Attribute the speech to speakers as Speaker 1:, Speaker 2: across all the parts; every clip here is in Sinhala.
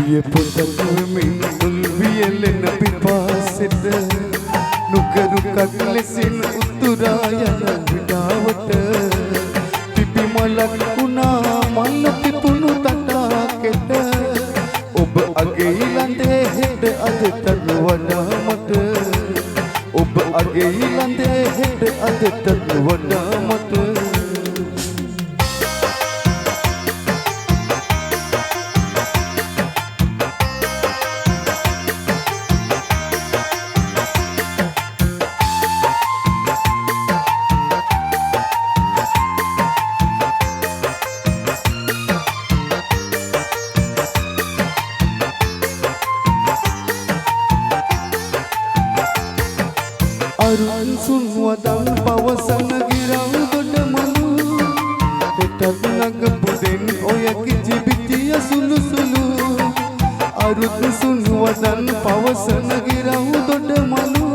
Speaker 1: දිය පොතක් වෙමින් උල්වියලෙන පිපාසෙට නුකරු කක් ලෙසින් උතුරා යන විඩාවට පිපි මලක් වුණා මල් පිපුණු තටාකෙට ඔබ අගේ ළඳේ හෙට අදටත් වඩා මට ඔබ අගේ ළඳේ හෙට අදටත් වඩා මට අරුන් සුන්වදන් පවසන ගිරව් දොඩ මනු හෙටත් නගපුදෙන් ඔය කිජිබිතිය සුළු සුළු අරුන් සුන්වදන් පවසන ගිරව් දොඩ මනු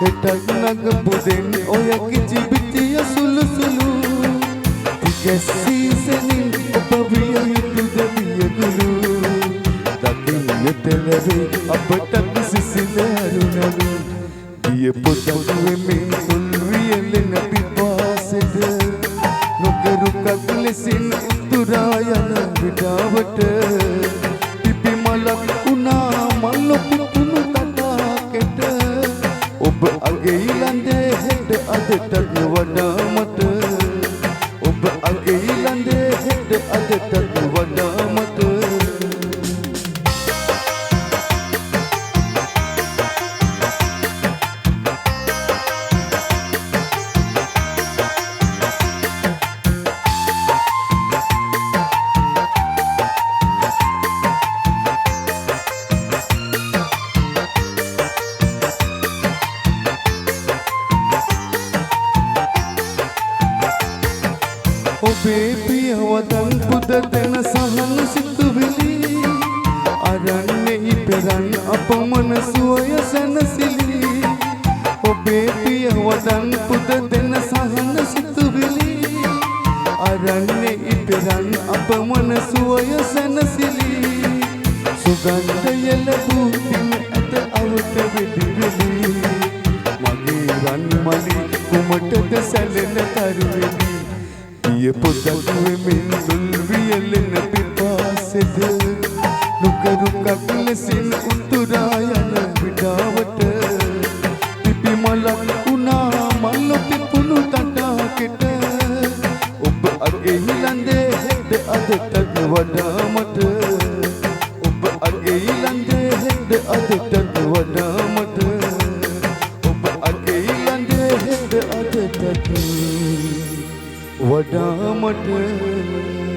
Speaker 1: හෙටත් නගපුදෙන් ඔය කිජිබිතිය සුළු සුළු තිගැස්සීසෙනින් ඔබ විය යුතුද වියගුරු දකින්නට ලැබේ අපටත් සිසිල අරුණරු දිය පොතක් වෙමින් උල්වියලෙන පිපාසෙට නුකරු කක් ලෙසින් උතුරා යන විඩාවට පිපි මලක් වුණා මල් පිපුණු තටාකෙට ඔබ අගේ ළඳේ හෙට අදටත් වඩා මට ඔබ අගේ ළඳේ හෙට අදටත් වඩා මට ඔබේ පියවදන් පුද දෙන සහන සිතුවිලි අරන්නේ පෙරන් අපමණ සුවය සැනසිලි ඔබේ පියවදන් පුද දෙන සහන සිතුවිලි අරන්නේ පෙරන් අපමණ සුවය සැනසිලි සුගන්ධය ලැබූ දින ඇත අවට විදිවිලි මගේ රන් මලි කුමටද සැලෙන තරුවෙලි දිය පොතක් වෙමින් උල්වියලෙන පිපාසෙට නුකරු කක් ලෙසින් උතුරා යන විඩාවට පිපි මලක් වුණා මල් පිපුණු තටාකෙට ඔබ අගේ ළඳේ හෙට අදටත් වඩා මට ඔබ අගේ ළඳේ හෙට අදටත් වඩා මට ඔබ අගේ ළඳේ හෙට අදටත් වඩා මට